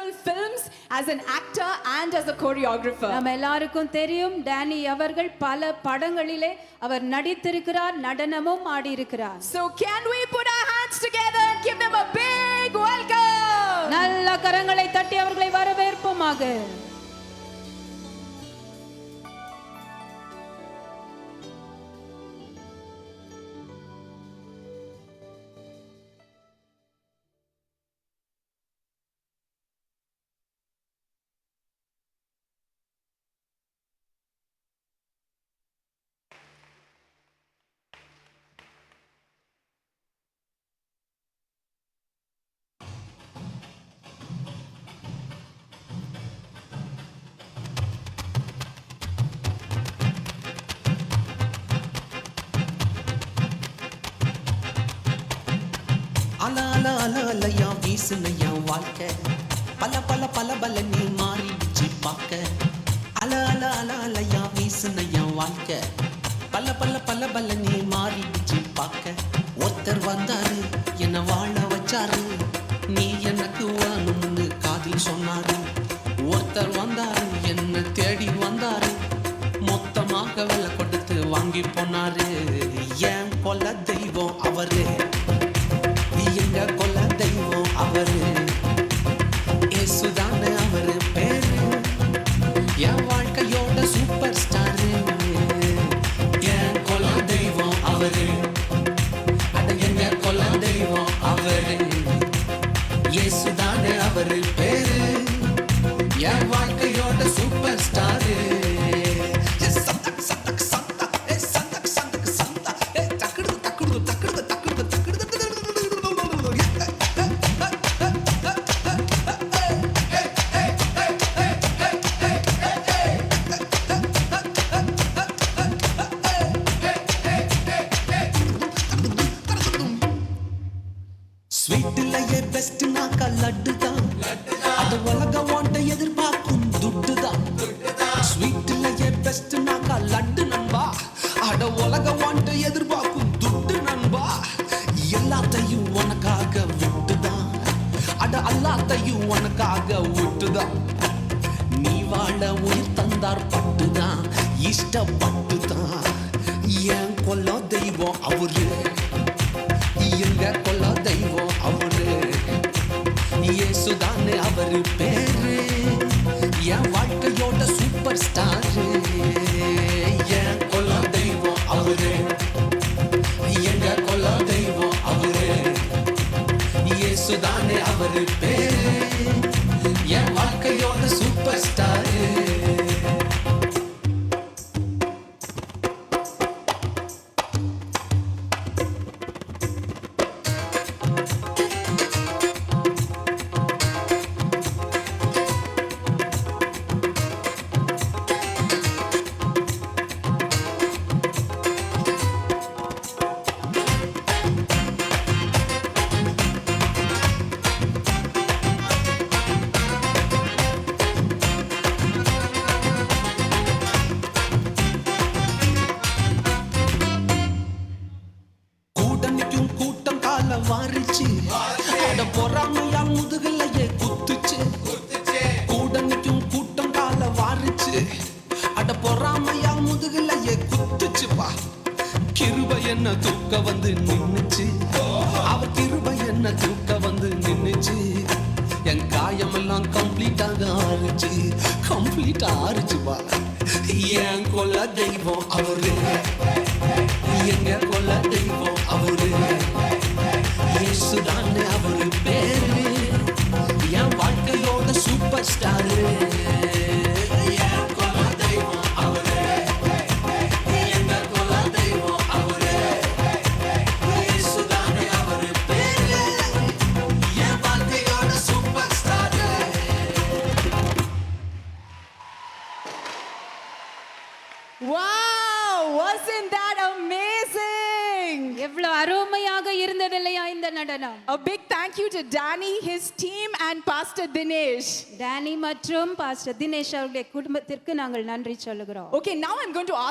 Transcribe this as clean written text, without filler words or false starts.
several films as an actor and as a choreographer. நம்ம எல்லாருக்கும் தெரியும் டேனி அவர்கள் பல படங்களிலே அவர் நடித்திருக்கிறார், நடனமும் ஆடி இருக்கிறார். So can we put our hands together and give them a big welcome? நல்ல கரங்களை தட்டி அவர்களை வரவேற்போமாக. அல அல அல அலையா வீசுனையா வாழ்க்கை பல பல பல பல நீ மாறிடுச்சு பார்க்க அல அல அல அலையா வீசுனையா வாழ்க்கை பல பல பல பல நீ மாறிடுச்சு பார்க்க ஒருத்தர் வந்தாரு என்ன வாழ வச்சாரு நீ எனக்கு வாணும்னு காதில் சொன்னாரு ஒருத்தர் வந்தாரு என்ன தேடி வந்தாரு மொத்தமாக விலை கொடுத்து வாங்கி போனாரு ஏன் கொல்ல தெய்வம் அவரு எங்க கொல்ல தெய்வம் அவரு இயேசுதானே அவரு பேரு என் வாழ்க்கையோட சூப்பர் ஸ்டாரு என் கொல்ல தெய்வம் அவரு அட எங்க கொல்ல தெய்வம் அவரு இயேசுதானே அவரு பேரு என் வாழ்க்கையோட சூப்பர் ஸ்டாரு ஸ்வீட்லயே பெஸ்ட் நாக்கா லட்டு தான் அது உலக வாண்ட எதிர்பார்க்கும் துட்டு தான் ஸ்வீட்லயே பெஸ்ட் நாக்கா லட்டு நண்பா அட உலக வாண்ட எதிர்பார்க்கும் துட்டு நண்பா எல்லாத்தையும் உனக்காக விட்டுதான் அட எல்லாத்தையும் உனக்காக விட்டுதான் நீ வாழ உயிர் தந்தார் பட்டுதான் இஷ்டப்பட்டுதான் ஏன் கொல்ல தெய்வம் அவரு எங்க கொல்ல தெய்வம் அவரு இயேசுதானே அவரு பேரு என் வாழ்க்கையோட சூப்பர் ஸ்டாரு என் கொல்ல தெய்வம் அவரு எங்க கொல்ல தெய்வம் அவரு இயேசுதானே அவரு பேரு என் வாழ்க்கையோட சூப்பர் ஸ்டாரு வாரிச்சு அட பொறாமையால் முதுகலையே குத்துச்சு கூட நிற்கும் கூட்டம் கால வாரிச்சு அட பொறாமையால் முதுகலையே குத்துச்சுப்பா கிருபை என்ன தூக்க வந்து நின்னுச்சு அவர் கிருபை என்ன தூக்க வந்து நின்னுச்சு என் காயமெல்லாம் கம்ப்ளீட்டாக ஆறுச்சுப்பா என் கொல்ல தெய்வம் அவரு எங்க கொல்ல தெய்வம் அவரு இயேசுதானே அவரு பேரு என் வாழ்க்கையோட சூப்பர் ஸ்டாரு என் கொல்ல தெய்வம் அவரு எங்க கொல்ல தெய்வம் அவரு இயேசுதானே அவரு பேரு என் வாழ்க்கையோட super star. Wow, wasn't that amazing? எவ்வளவு அருமையாக இருந்தது இல்லையா இந்த நடனம். A big thank you to Danny, his team and Pastor Dinesh. Danny மற்றும் பாஸ்டர் தினேஷ் அவர்களுடைய குடும்பத்திற்கு நாங்கள் நன்றி சொல்லுகிறோம். Okay, now I'm going to ask